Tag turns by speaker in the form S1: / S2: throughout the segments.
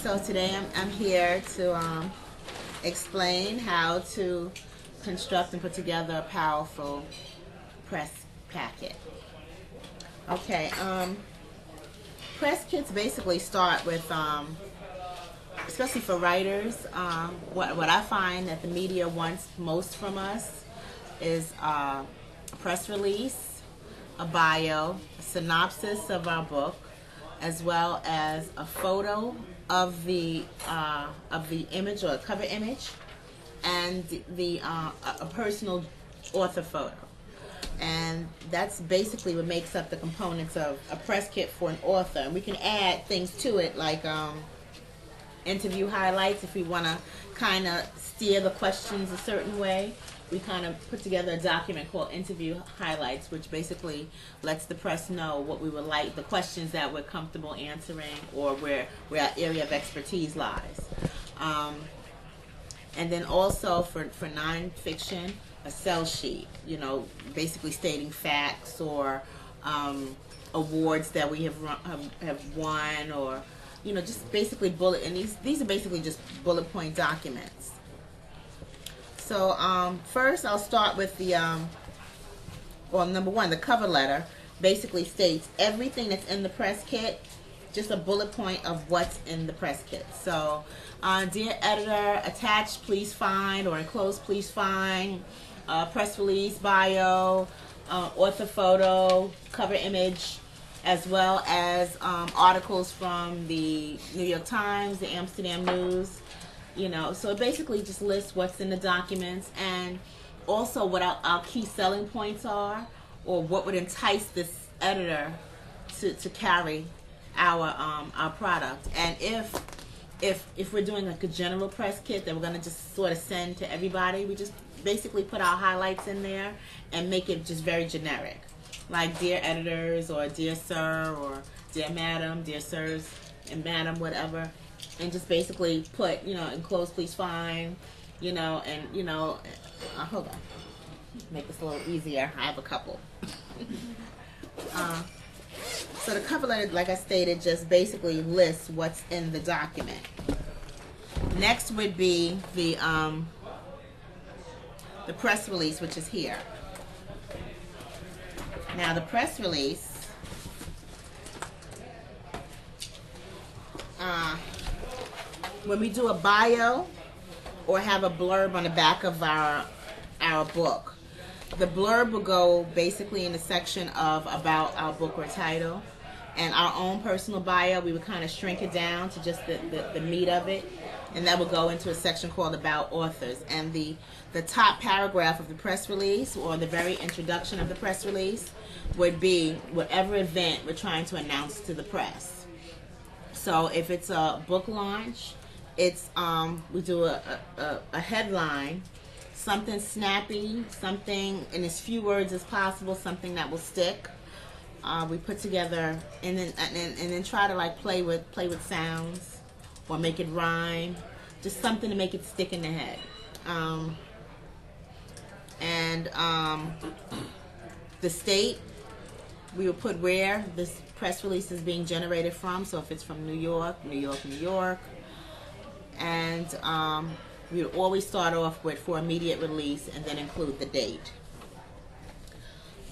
S1: so today I'm here to explain how to construct and put together a powerful press packet. Okay, press kits basically start with, especially for writers, what I find that the media wants most from us is a press release, a bio, a synopsis of our book, as well as a photo of the image or a cover image, and a personal author photo. And that's basically what makes up the components of a press kit for an author. And we can add things to it like interview highlights if we want to kind of steer the questions a certain way. We kind of put together a document called interview highlights, which basically lets the press know what we would like, the questions that we're comfortable answering, or where our area of expertise lies. And then also for nonfiction, a sell sheet, basically stating facts or awards that we have won, or just basically bullet. And these are basically just bullet point documents. So first I'll start with the number one, the cover letter basically states everything that's in the press kit, just a bullet point of what's in the press kit. So dear editor, attached please find, or enclosed please find, press release, bio, author photo, cover image, as well as articles from the New York Times, the Amsterdam News. So it basically just lists what's in the documents, and also what our key selling points are, or what would entice this editor to carry our product. And if we're doing like a general press kit that we're going to just sort of send to everybody, we just basically put our highlights in there and make it just very generic, like dear editors, or dear sir, or dear madam, dear sirs and madam, whatever. And just basically put, enclosed please find, and, hold on, make this a little easier. I have a couple. So the cover letter, like I stated, just basically lists what's in the document. Next would be the press release, which is here. Now the press release, when we do a bio or have a blurb on the back of our book, the blurb will go basically in the section of about our book or title, and our own personal bio, we would kind of shrink it down to just the meat of it, and that would go into a section called about authors. And the top paragraph of the press release, or the very introduction of the press release, would be whatever event we're trying to announce to the press. So if it's a book launch, it's we do a headline, something snappy, something in as few words as possible, something that will stick. We put together, and then try to like play with sounds, or make it rhyme, just something to make it stick in the head. The state, we will put where this press release is being generated from. So if it's from New York. And we would always start off with for immediate release, and then include the date.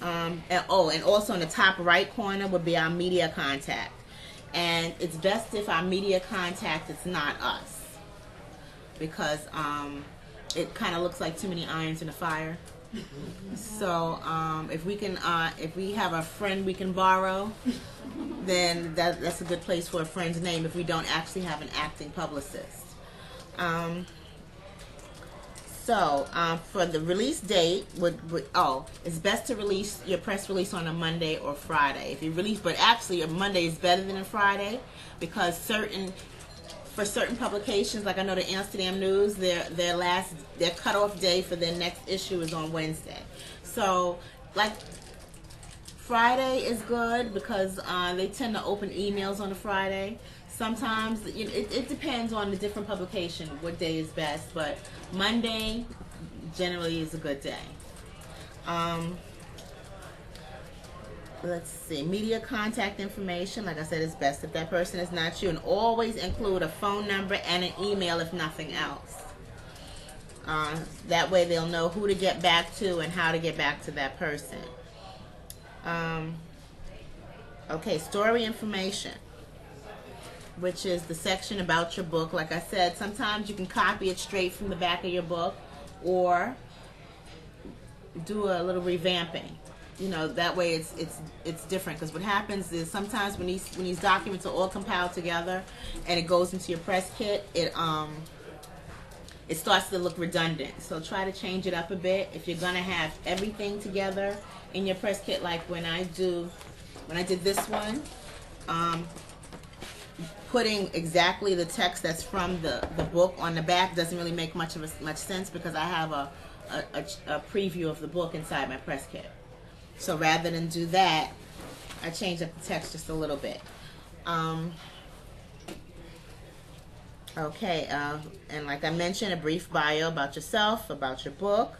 S1: And also in the top right corner would be our media contact. And it's best if our media contact is not us, because it kind of looks like too many irons in the fire. So if we have a friend we can borrow, then that's a good place for a friend's name if we don't actually have an acting publicist. For the release date, it's best to release your press release on a Monday or Friday. If you release, but actually a Monday is better than a Friday, because for certain publications, like I know the Amsterdam News, their cutoff day for their next issue is on Wednesday. So like Friday is good because they tend to open emails on a Friday. Sometimes it depends on the different publication what day is best, but Monday generally is a good day. let's see, media contact information. Like I said, it's best if that person is not you, and always include a phone number and an email if nothing else. That way they'll know who to get back to and how to get back to that person. Okay, story information, which is the section about your book. Like I said, sometimes you can copy it straight from the back of your book, or do a little revamping. You know, that way it's different. Because what happens is sometimes when these documents are all compiled together and it goes into your press kit, it starts to look redundant. So try to change it up a bit. If you're gonna have everything together in your press kit, like when I did this one, putting exactly the text that's from the book on the back doesn't really make much sense, because I have a preview of the book inside my press kit. So rather than do that, I change up the text just a little bit. Okay, and like I mentioned, a brief bio about yourself, about your book,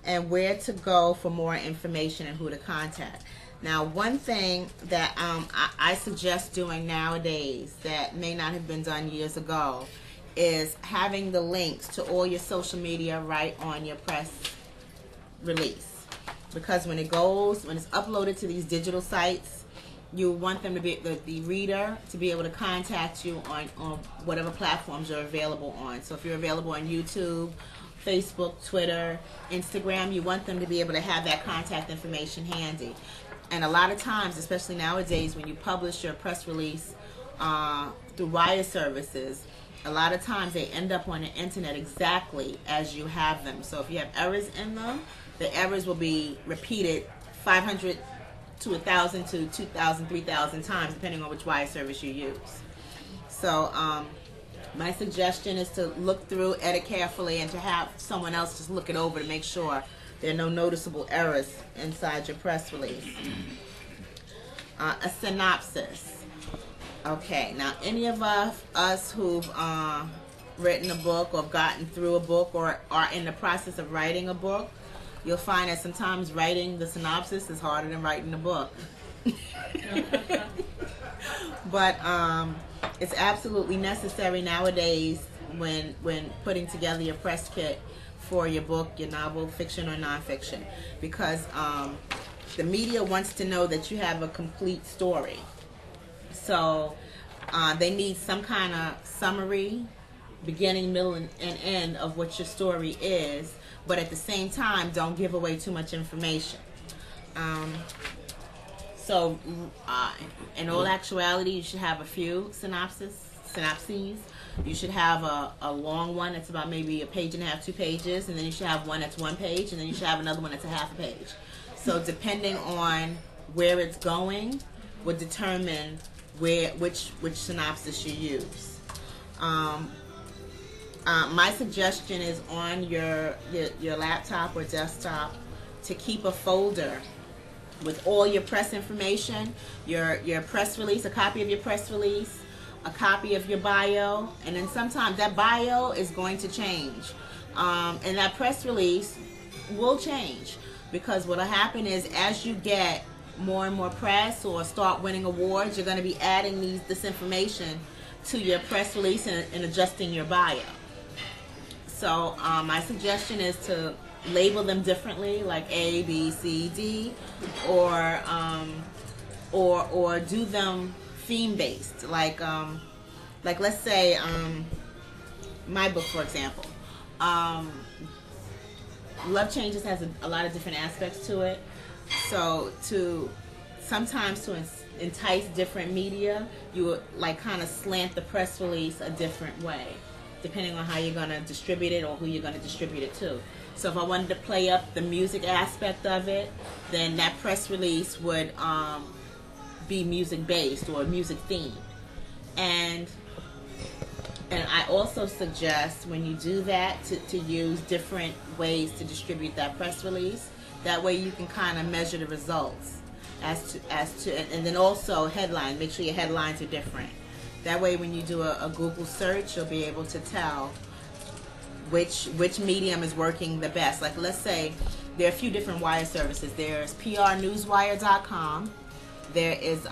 S1: and where to go for more information and who to contact. Now, one thing that I suggest doing nowadays that may not have been done years ago is having the links to all your social media right on your press release. Because when it's uploaded to these digital sites, you want them to be, the reader, to be able to contact you on whatever platforms you're available on. So if you're available on YouTube, Facebook, Twitter, Instagram, you want them to be able to have that contact information handy. And a lot of times, especially nowadays, when you publish your press release through wire services, a lot of times they end up on the internet exactly as you have them. So if you have errors in them, the errors will be repeated 500 to 1,000 to 2,000, 3,000 times, depending on which wire service you use. So my suggestion is to look through, edit carefully, and to have someone else just look it over to make sure there are no noticeable errors inside your press release. A synopsis. Okay, now any of us who've written a book or gotten through a book or are in the process of writing a book, you'll find that sometimes writing the synopsis is harder than writing the book. But it's absolutely necessary nowadays when putting together your press kit for your book, your novel, fiction or nonfiction, because the media wants to know that you have a complete story. So they need some kind of summary, beginning, middle, and end of what your story is, but at the same time, don't give away too much information. So in all actuality, you should have a few synopses. You should have a long one that's about maybe a page and a half, 2 pages, and then you should have one that's 1 page, and then you should have another one that's a half a page. So depending on where it's going would determine which synopsis you use. My suggestion is on your laptop or desktop to keep a folder with all your press information, your press release, a copy of your press release, a copy of your bio, and then sometimes that bio is going to change. And that press release will change, because what will happen is as you get more and more press or start winning awards, you're going to be adding this information to your press release and adjusting your bio. So my suggestion is to label them differently, like A, B, C, D, or do them theme-based. Like let's say my book, for example. Love Changes has a lot of different aspects to it. So sometimes to entice different media, you would like kind of slant the press release a different way, depending on how you're going to distribute it or who you're going to distribute it to. So if I wanted to play up the music aspect of it, then that press release would be music based or music themed. And I also suggest when you do that to use different ways to distribute that press release. That way you can kind of measure the results as to and then also headlines. Make sure your headlines are different. That way when you do a Google search, you'll be able to tell which medium is working the best. Like let's say there are a few different wire services. There's prnewswire.com, there is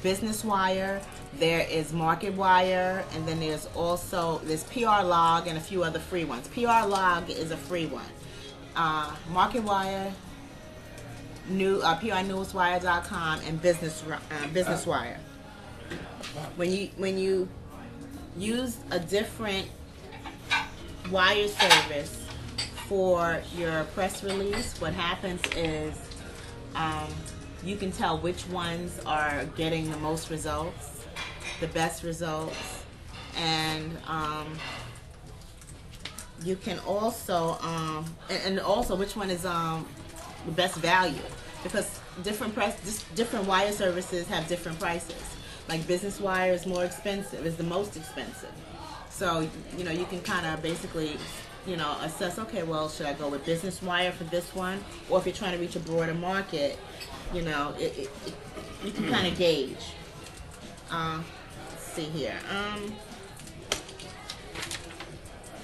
S1: Business Wire, there is Market Wire, and then there's PR Log and a few other free ones. PR Log is a free one. Market Wire, PRNewsWire.com, and Business Wire. When you use a different wire service for your press release, what happens is you can tell which ones are getting the most results, the best results, and you can also and also which one is the best value, because different wire services have different prices. Like Business Wire is more expensive, is the most expensive. So you can kind of basically assess, okay, well, should I go with Business Wire for this one, or if you're trying to reach a broader market, you can kind of gauge. Let's see here.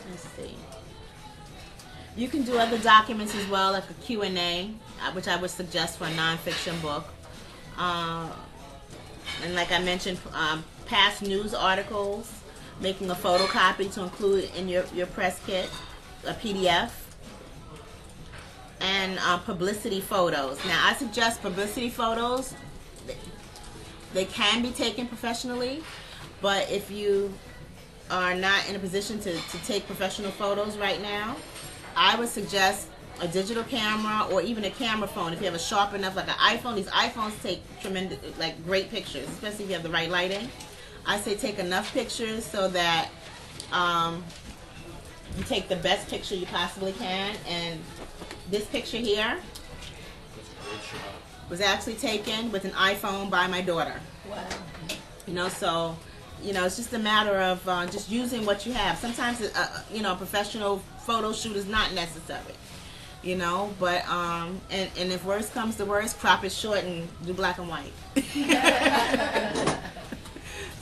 S1: Let's see. You can do other documents as well, like a Q&A, which I would suggest for a nonfiction book. And like I mentioned, past news articles, making a photocopy to include in your press kit, a PDF, and publicity photos. Now, I suggest publicity photos. They can be taken professionally, but if you are not in a position to take professional photos right now, I would suggest a digital camera or even a camera phone. If you have a sharp enough, like an iPhone, these iPhones take tremendous, like great pictures, especially if you have the right lighting. I say take enough pictures so that you take the best picture you possibly can. And this picture here was actually taken with an iPhone by my daughter. Wow. So it's just a matter of just using what you have. Sometimes a professional photo shoot is not necessary. But and if worst comes to worst, crop it short and do black and white.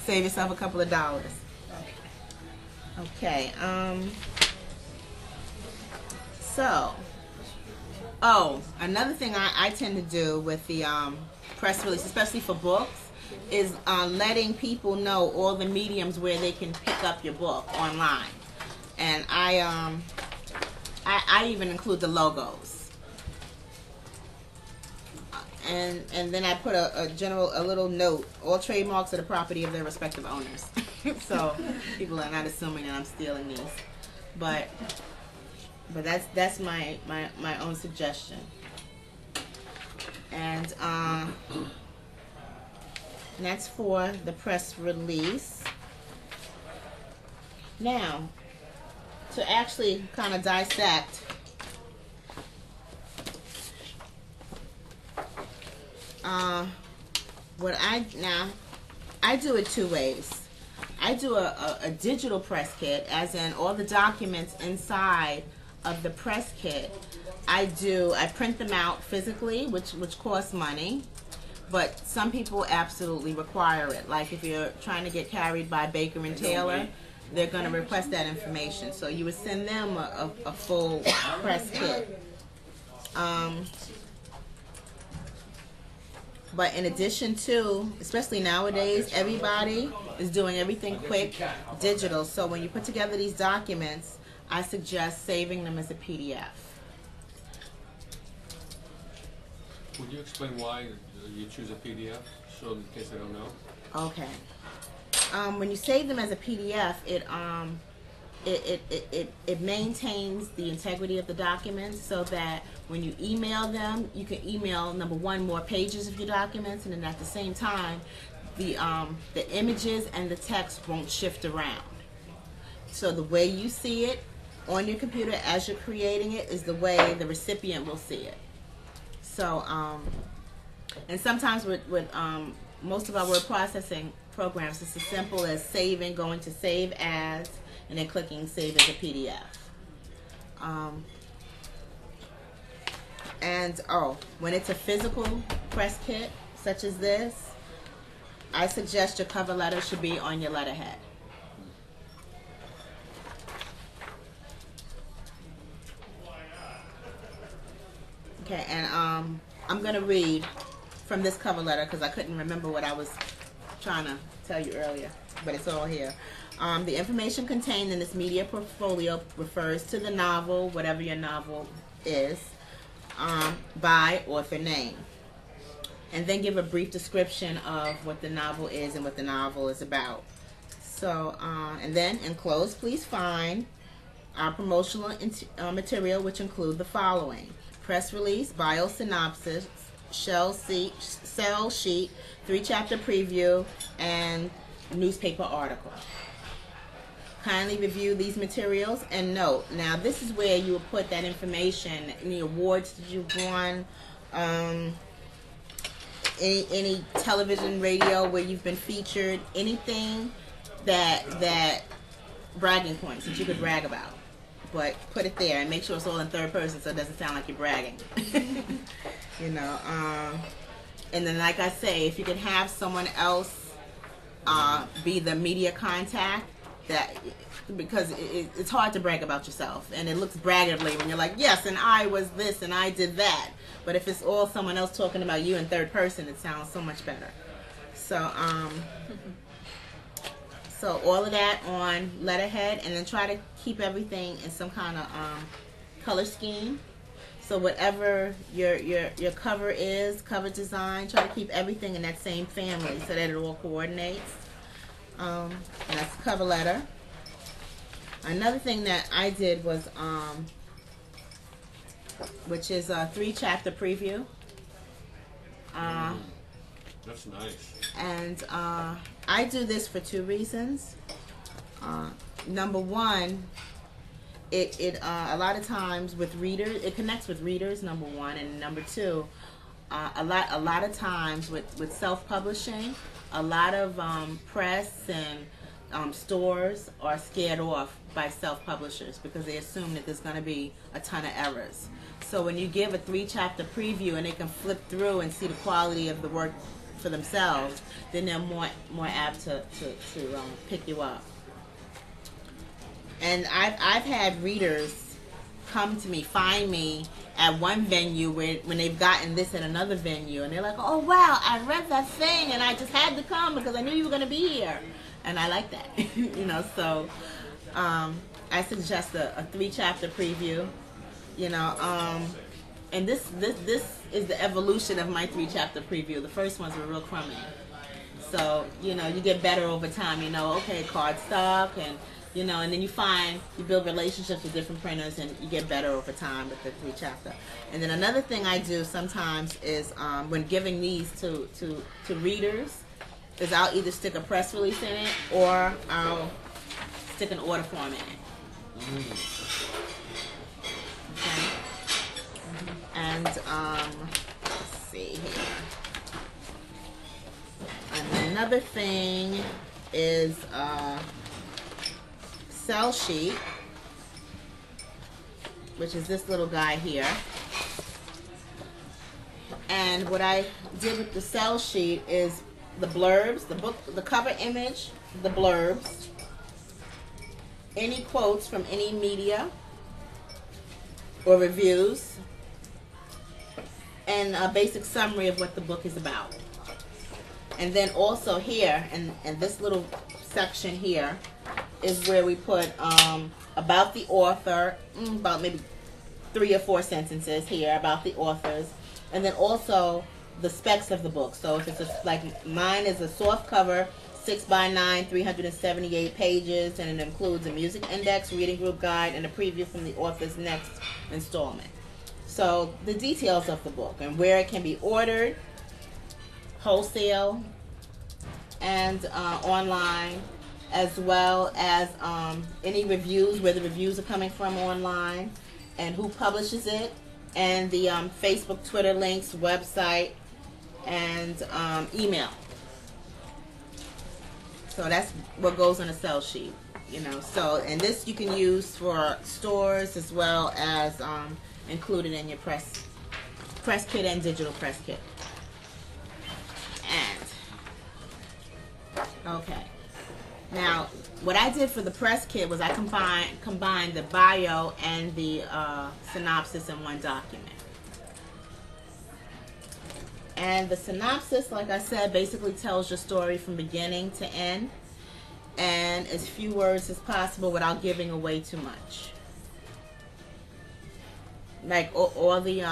S1: Save yourself a couple of dollars. Okay. So, another thing I tend to do with the press release, especially for books, is letting people know all the mediums where they can pick up your book online. And I even include the logos. And then I put a little note: all trademarks are the property of their respective owners. So people are not assuming that I'm stealing these, but that's my own suggestion. And that's for the press release. Now, to actually kind of dissect I do it two ways. I do a digital press kit, as in all the documents inside of the press kit. I print them out physically, which costs money, but some people absolutely require it. Like if you're trying to get carried by Baker and Taylor, they're going to request that information. So you would send them a full press kit. But in addition to, especially nowadays, everybody is doing everything quick, digital. So when you put together these documents, I suggest saving them as a PDF.
S2: Would you explain why you choose a PDF, so in case I don't know?
S1: Okay. When you save them as a PDF, it maintains the integrity of the documents, so that when you email them, you can email, number one, more pages of your documents, and then at the same time, the images and the text won't shift around. So the way you see it on your computer as you're creating it is the way the recipient will see it. So, and sometimes with most of our word processing programs, it's as simple as going to Save As, and then clicking Save as a PDF. When it's a physical press kit, such as this, I suggest your cover letter should be on your letterhead. Okay, and I'm going to read from this cover letter because I couldn't remember what I was trying to tell you earlier, but it's all here. The information contained in this media portfolio refers to the novel, whatever your novel is, by author name. And then give a brief description of what the novel is and what the novel is about. So, and then enclosed, please find our promotional material, which include the following: press release, bio synopsis, sell sheet, 3-chapter preview, and newspaper article. Kindly review these materials and note. Now, this is where you will put that information, any awards that you've won, any television, radio where you've been featured, anything that bragging points that you could brag about. But put it there and make sure it's all in third person so it doesn't sound like you're bragging. You know, and then like I say, if you can have someone else be the media contact, that because it's hard to brag about yourself and it looks braggadly when you're like, yes, and I was this and I did that. But if it's all someone else talking about you in third person, it sounds so much better. So so all of that on letterhead, and then try to keep everything in some kind of color scheme. So whatever your cover is, cover design, try to keep everything in that same family so that it all coordinates. And that's the cover letter. Another thing that I did was, which is a 3-chapter preview.
S2: That's nice.
S1: And I do this for 2 reasons. Number one, it a lot of times with readers, it connects with readers. Number one, and number two, a lot of times with self-publishing, a lot of press and stores are scared off by self-publishers because they assume that there's going to be a ton of errors. So when you give a 3-chapter preview and they can flip through and see the quality of the work for themselves, then they're more apt to pick you up. And I've had readers come to me, find me at one venue when they've gotten this at another venue, and they're like, oh wow, I read that thing and I just had to come because I knew you were going to be here. And I like that. You know, so I suggest a 3-chapter preview, you know, and this is the evolution of my 3-chapter preview. The first ones were real crummy. So, you know, you get better over time, you know, okay, cardstock, and you know, and then you build relationships with different printers, and you get better over time with the 3-chapter. And then another thing I do sometimes is when giving these to readers, is I'll either stick a press release in it or I'll stick an order form in it. Okay. And let's see here. And another thing is sell sheet, which is this little guy here. And what I did with the sell sheet is the blurbs, the book, the cover image, the blurbs, any quotes from any media or reviews, and a basic summary of what the book is about. And then also here, and this little section here, is where we put about the author, about maybe 3 or 4 sentences here about the authors, and then also the specs of the book. So if it's like mine is a soft cover, 6x9, 378 pages, and it includes a music index, reading group guide, and a preview from the author's next installment. So the details of the book and where it can be ordered, wholesale and online, as well as any reviews, where the reviews are coming from online, and who publishes it, and the Facebook, Twitter links, website, and email. So that's what goes on a sell sheet, you know. So, and this you can use for stores as well as included in your press kit and digital press kit. And okay, now what I did for the press kit was I combined the bio and the synopsis in one document. And the synopsis, like I said, basically tells your story from beginning to end, and as few words as possible without giving away too much. Like all the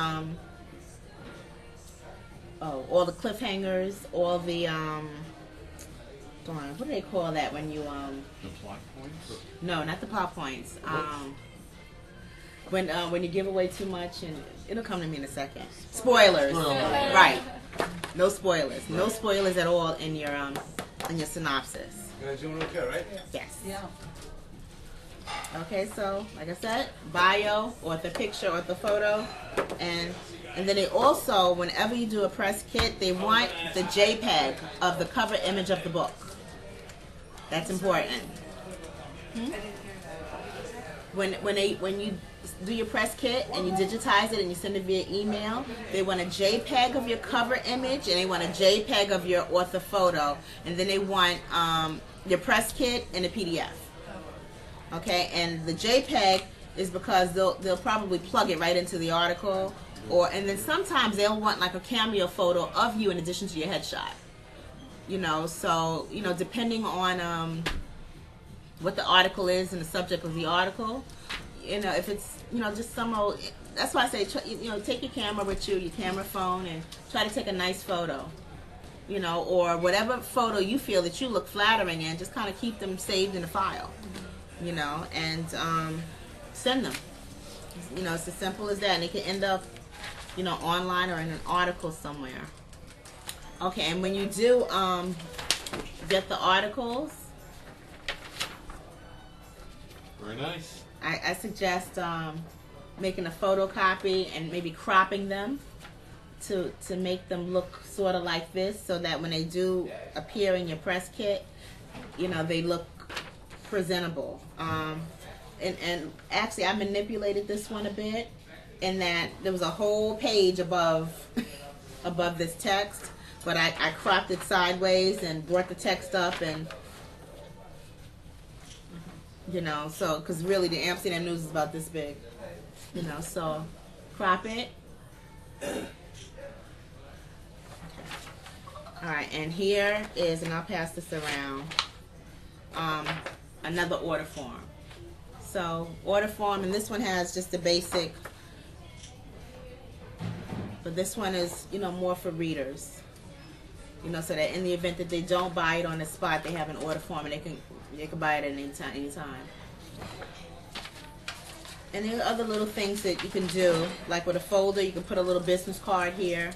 S1: all the cliffhangers, all the what do they call that when you
S2: The plot points?
S1: no, not the plot points. When you give away too much, and it'll come to me in a second. Spoilers, right? No spoilers. No spoilers at all in your synopsis.
S3: You guys doing okay, right?
S1: Yes.
S4: Yeah.
S1: Okay, so like I said, bio or the picture or the photo, and then they also, whenever you do a press kit, they want the JPEG of the cover image of the book. That's important. When you do your press kit and you digitize it and you send it via email, they want a JPEG of your cover image and they want a JPEG of your author photo, and then they want your press kit and a PDF. Okay, and the JPEG is because they'll probably plug it right into the article, and then sometimes they'll want like a cameo photo of you in addition to your headshot. So depending on what the article is and the subject of the article, if it's just some old, that's why I say take your camera with you, your camera phone, and try to take a nice photo. Or whatever photo you feel that you look flattering in, just kind of keep them saved in a file. And send them. It's as simple as that, and it can end up, online or in an article somewhere. Okay, and when you do get the articles,
S2: Very nice.
S1: I suggest making a photocopy and maybe cropping them to make them look sort of like this, so that when they do appear in your press kit, they look presentable. And actually I manipulated this one a bit in that there was a whole page above this text, but I cropped it sideways and brought the text up, and so because really the Amsterdam News is about this big, so crop it. Alright, and here is, and I'll pass this around, another order form. So order form, and this one has just the basic, but this one is more for readers, so that in the event that they don't buy it on the spot, they have an order form and they can buy it at any time. And there are other little things that you can do, like with a folder, you can put a little business card here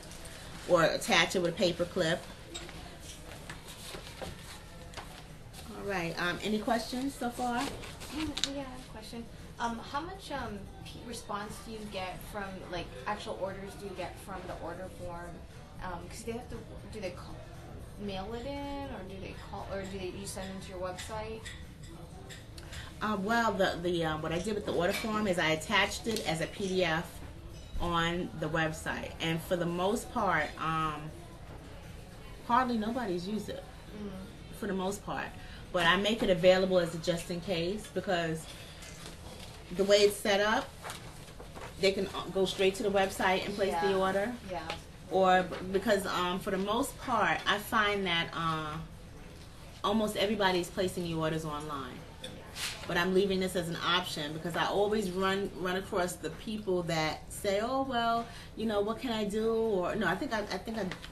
S1: or attach it with a paper clip. All right, any questions so far?
S5: Yeah, I have a question. How much response do you get from, like, actual orders do you get from the order form? Because they have to, do they mail it in, or do they call, or you send them to your website?
S1: Well, what I did with the order form is I attached it as a PDF on the website, and for the most part, hardly nobody's used it. For the most part. But I make it available as a just in case, because the way it's set up, they can go straight to the website and place the order.
S5: Yeah.
S1: Or because for the most part, I find that almost everybody's placing the orders online. But I'm leaving this as an option because I always run across the people that say, "Oh well, what can I do?" Or no, I think I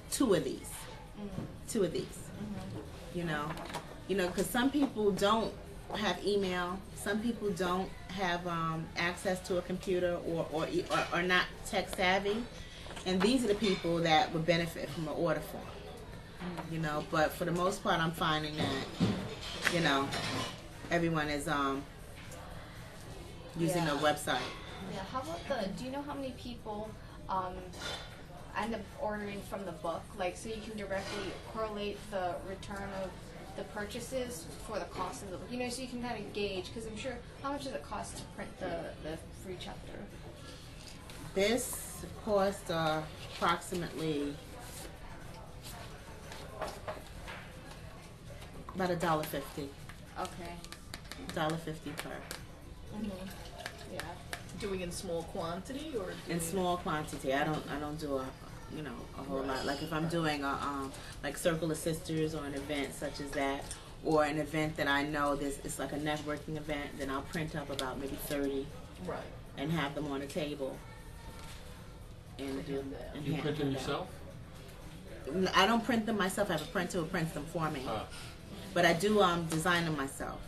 S1: two of these. Because some people don't have email, some people don't have access to a computer or not tech savvy, and these are the people that would benefit from an order form. But for the most part, I'm finding that everyone is using a website.
S5: Yeah. How about do you know how many people end up ordering from the book? Like, so you can directly correlate the return of the purchases for the cost of the book, so you can kind of gauge, because I'm sure, how much does it cost to print the free chapter?
S1: This cost approximately about $1.50.
S5: Okay.
S1: $1.50 per.
S4: Yeah. Doing in small quantity or?
S1: In small quantity. I don't do you know, a whole lot. Like if I'm doing a like Circle of Sisters or an event such as that, or an event that I know it's like a networking event, then I'll print up about maybe 30
S3: Right.
S1: and have them on a table. And do and
S2: You
S1: hand
S2: print them
S1: out.
S2: yourself?
S1: I don't print them myself. I have a printer who prints them for me. But I do design them myself.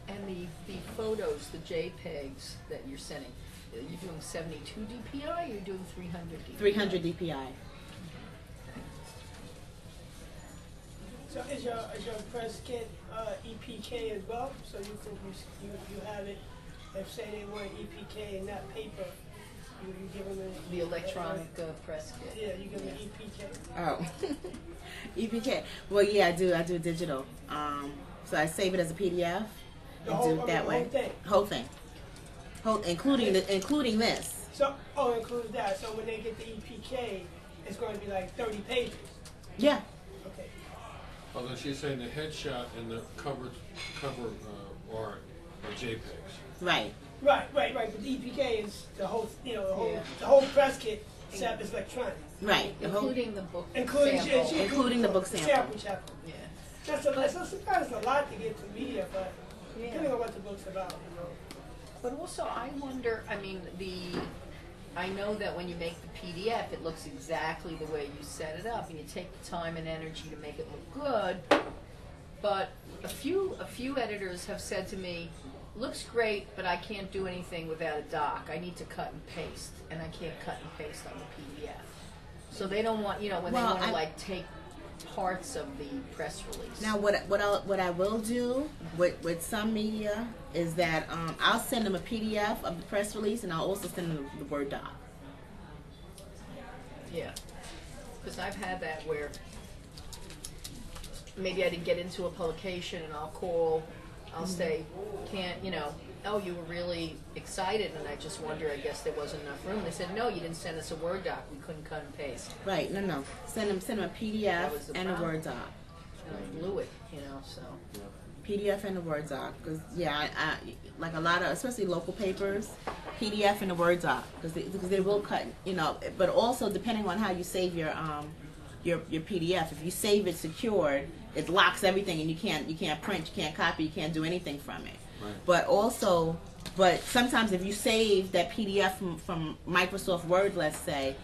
S3: And the photos, the JPEGs that you're sending, you're doing 72 DPI or you're doing 300 DPI?
S1: 300 DPI.
S4: So is your press kit EPK as well? So you think you have it, if say they want EPK in that paper, you give them
S3: The electronic press kit.
S4: Yeah, you give them EPK.
S1: Oh, EPK. Well, yeah, I do digital. So I save it as a PDF
S4: The
S1: and
S4: whole,
S1: do it that
S4: the
S1: way.
S4: whole thing.
S1: Including this.
S4: So include that. So when they get the EPK, it's going to be like 30 pages.
S1: Yeah.
S4: Okay.
S2: Although she's saying the headshot and the cover art are JPEGs.
S1: Right.
S4: Right. But the EPK is the whole,
S3: Yeah.
S4: the whole press kit set is electronic,
S1: Right. The whole,
S3: Including the book
S4: including
S3: sample.
S1: Including the book sample.
S4: chapter.
S3: Yeah.
S4: That's sometimes a lot to get to media, but depending on what the book's about,
S3: But also, I wonder, I mean, I know that when you make the PDF, it looks exactly the way you set it up, and you take the time and energy to make it look good. But a few editors have said to me, looks great, but I can't do anything without a doc. I need to cut and paste, and I can't cut and paste on the PDF. So they don't want, when they
S1: Well,
S3: want to like take parts of the press release.
S1: Now, what I will do with some media is that I'll send them a PDF of the press release, and I'll also send them the Word doc.
S3: Yeah, because I've had that where maybe I didn't get into a publication, and I'll say, oh, you were really excited, and I just wonder, I guess there wasn't enough room. They said, no, you didn't send us a Word doc. We couldn't cut and paste.
S1: Right? No. Send them a
S3: That
S1: PDF
S3: was the
S1: and a
S3: problem.
S1: Word doc.
S3: And I blew it, so.
S1: PDF and a Word doc, because I like a lot of, especially local papers, PDF and a Word doc, because they will cut, But also depending on how you save your PDF, if you save it secured, it locks everything, and you can't print, you can't copy, you can't do anything from it.
S2: Right.
S1: But sometimes if you save that PDF from Microsoft Word, let's say,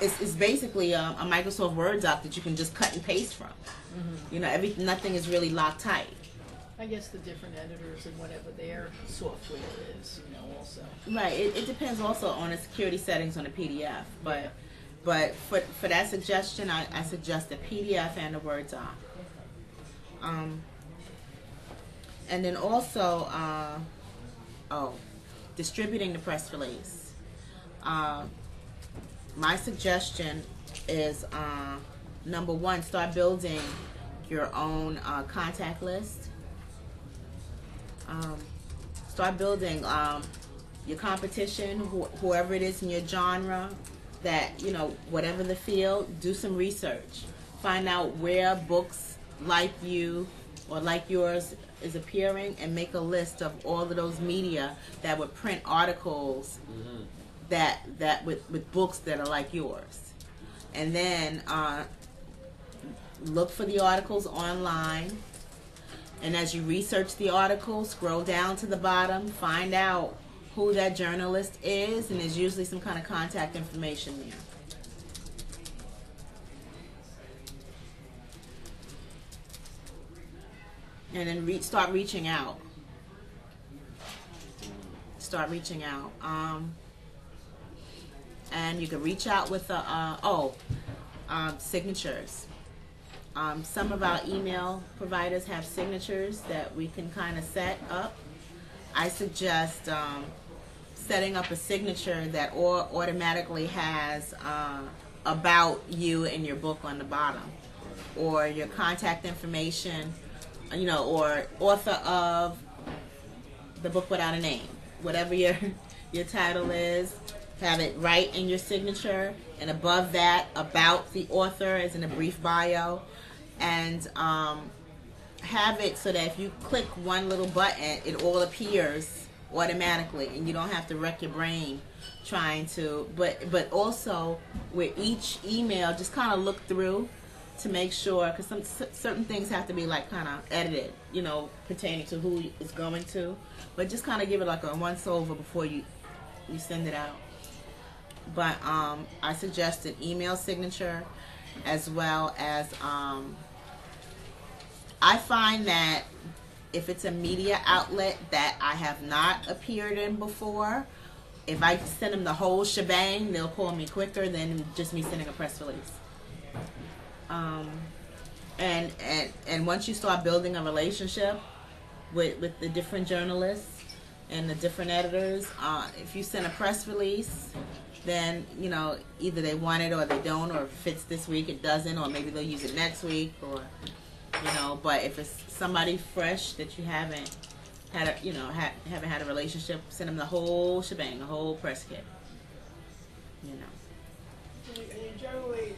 S1: it's basically a Microsoft Word doc that you can just cut and paste from. Mm-hmm. Nothing is really locked tight.
S3: I guess the different editors and whatever their software is, also.
S1: Right. It depends also on the security settings on the PDF. But for that suggestion, I suggest a PDF and a Word doc. And then also, distributing the press release. My suggestion is, number one, start building your own contact list. Start building your competition, whoever it is in your genre, that, whatever the field, do some research. Find out where books like you or like yours is appearing, and make a list of all of those media that would print articles that with books that are like yours. And then look for the articles online. And as you research the article, scroll down to the bottom, find out who that journalist is, and there's usually some kind of contact information there. And then start reaching out. And you can reach out with signatures. Some of our email providers have signatures that we can kind of set up. I suggest setting up a signature that automatically has about you and your book on the bottom, or your contact information, or author of the book without a name, whatever your title is. Have it right in your signature, and above that, about the author, as in a brief bio, and have it so that if you click one little button, it all appears automatically, and you don't have to wreck your brain trying to, but also with each email, just kind of look through to make sure, because some certain things have to be like kind of edited, you know, pertaining to who it's going to. But just kind of give it like a once over before you send it out. But I suggest an email signature, as well as I find that if it's a media outlet that I have not appeared in before, if I send them the whole shebang, they'll call me quicker than just me sending a press release. And once you start building a relationship with the different journalists and the different editors, if you send a press release, then, you know, either they want it or they don't, or if it fits this week, it doesn't, or maybe they'll use it next week, or, you know, but if it's somebody fresh that you haven't had a, you know, haven't had a relationship, send them the whole shebang, the whole press kit, you know.
S4: And you generally,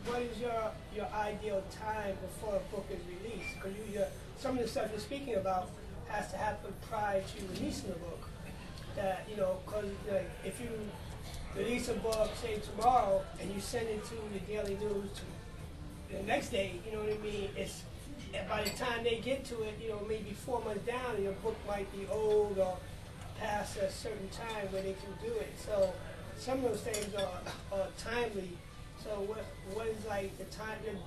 S4: what is your ideal time before a book is released? Because some of the stuff you're speaking about has to happen prior to releasing the book. That, you know, because like, if you release a book, say tomorrow, and you send it to the Daily News the next day, you know what I mean? It's by the time they get to it, you know, maybe 4 months down, and your book might be old or past a certain time where they can do it. So some of those things are timely. So what is like the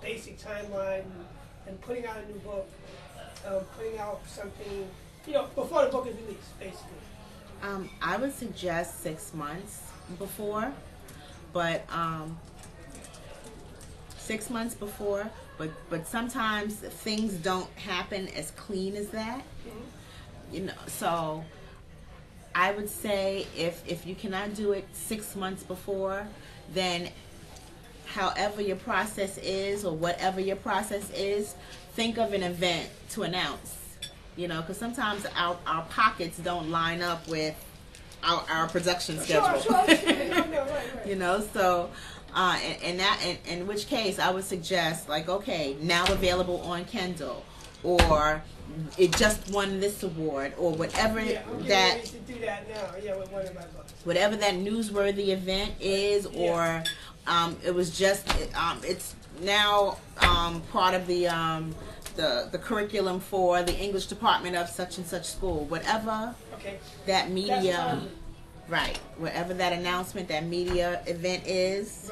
S4: basic timeline and putting out a new book, putting out something, you know, before the book is released, basically?
S1: I would suggest 6 months before, but 6 months before, but sometimes things don't happen as clean as that. Mm-hmm. You know, so I would say if you cannot do it 6 months before, then however your process is, or whatever your process is, think of an event to announce. You know, because sometimes our pockets don't line up with our production schedule.
S4: Sure. Right.
S1: You know, so in which case I would suggest, like, okay, now available on Kindle, or it just won this award, or whatever
S4: I'm
S1: that.
S4: ready to do that now. Yeah, with one of my books.
S1: Whatever that newsworthy event is, or it was just it's now part of the curriculum for the English department of such and such school. Whatever that media, right? Whatever that announcement, that media event is,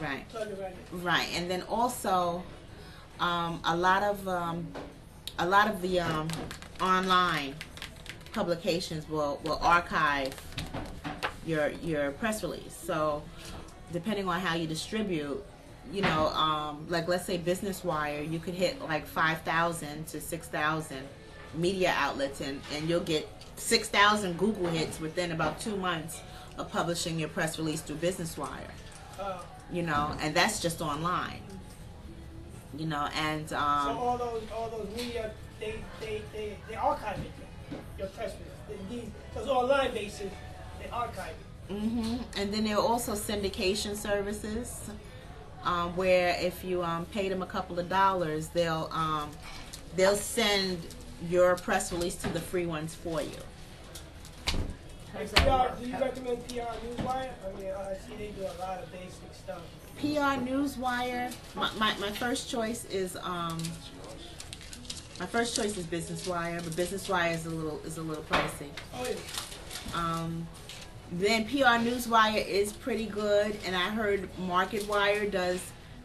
S1: right. And then also a lot of the online publications will archive your press release. So depending on how you distribute, you know, like let's say Business Wire, you could hit like 5,000 to 6,000 media outlets, and you'll get 6,000 Google hits within about 2 months of publishing your press release through Business Wire. You know, and that's just online. You know, and
S4: so all those media, they archive it, your press release. Those online bases, they archive it.
S1: Mm-hmm. And then there are also syndication services, where if you pay them a couple of dollars, they'll send your press release to the free ones for you.
S4: Do you recommend PR Newswire? I mean, I see they do a lot of basic stuff.
S1: PR Newswire. My first choice is Business Wire, but Business Wire is a little pricey.
S4: Oh yeah.
S1: Then PR Newswire is pretty good, and I heard MarketWire does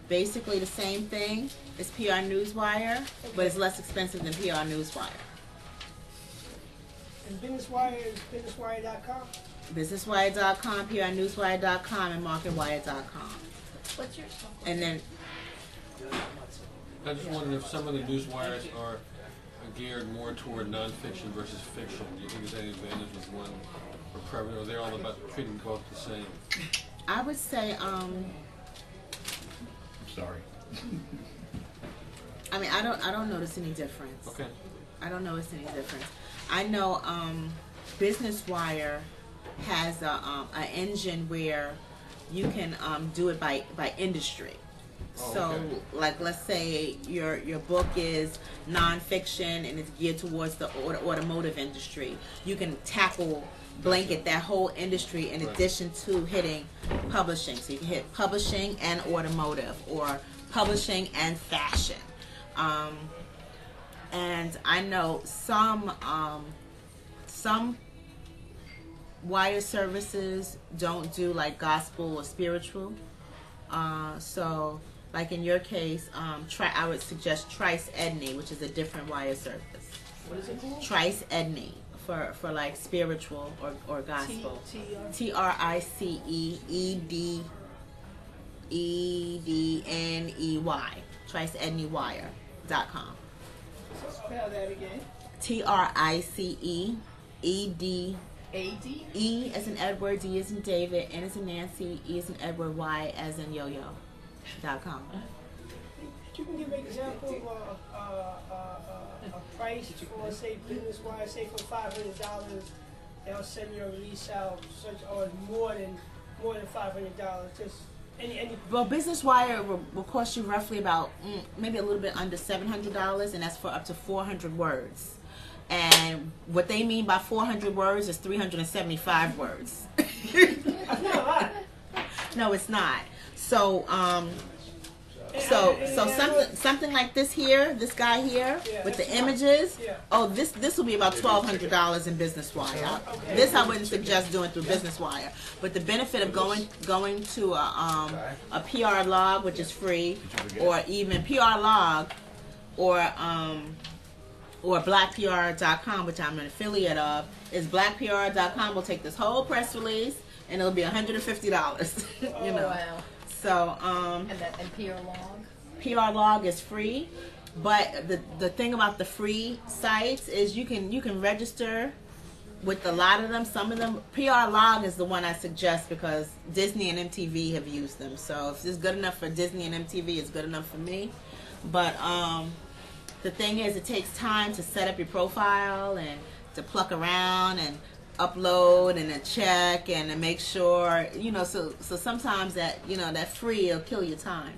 S1: basically the same thing as PR Newswire, but it's less expensive than PR Newswire.
S4: And Business Wire is businesswire.com?
S1: Businesswire.com, PRNewswire.com, and MarketWire.com.
S5: What's your software?
S1: And then
S2: I just wondered if some of the news wires are geared more toward nonfiction versus fiction. Do you think there's any advantage with one or preference, or they're all about treating both the same?
S1: I would say,
S6: Sorry.
S1: I mean, I don't notice any difference.
S2: Okay.
S1: I don't notice any difference. I know Business Wire has a engine where you can do it by industry.
S2: Oh,
S1: So,
S2: okay.
S1: like, let's say your book is nonfiction and it's geared towards the automotive industry. You can tackle blanket that whole industry in addition to hitting publishing. So you can hit publishing and automotive, or publishing and fashion. And I know some wire services don't do like gospel or spiritual. So like in your case, I would suggest Trice Edney, which is a different wire service.
S4: What is it called?
S1: Trice Edney for like spiritual or gospel. TRICE EDNEY. TriceEdneyWire.com.
S4: Spell that again.
S1: TRICE ED.
S3: AD?
S1: E as in Edward, D as in David, N as in Nancy, E as in Edward, Y as in yo-yo.com.
S4: You can give an example of a price for, say, business wise, say for $500, they'll send you a release out, such or more than $500. Just any.
S1: Well, Business Wire will cost you roughly about maybe a little bit under $700, and that's for up to 400 words. And what they mean by 400 words is 375 words.
S4: That's not a lot.
S1: No, it's not. So something like this here, this guy here with the images.
S4: Yeah.
S1: Oh, this will be about $1,200 in Business Wire.
S4: Okay.
S1: This I wouldn't suggest doing through Business Wire. But the benefit of going to a PR log, which is free, or even PR log, or blackpr.com, which I'm an affiliate of, is blackpr.com will take this whole press release and it'll be $150. You know.
S3: Wow.
S1: So
S3: And PR log?
S1: PR log is free, but the thing about the free sites is you can register with a lot of them. Some of them, PR log is the one I suggest because Disney and MTV have used them. So if it's good enough for Disney and MTV, it's good enough for me. But the thing is, it takes time to set up your profile and to pluck around and upload and then check and to make sure, you know, so sometimes that, you know, that free will kill your time.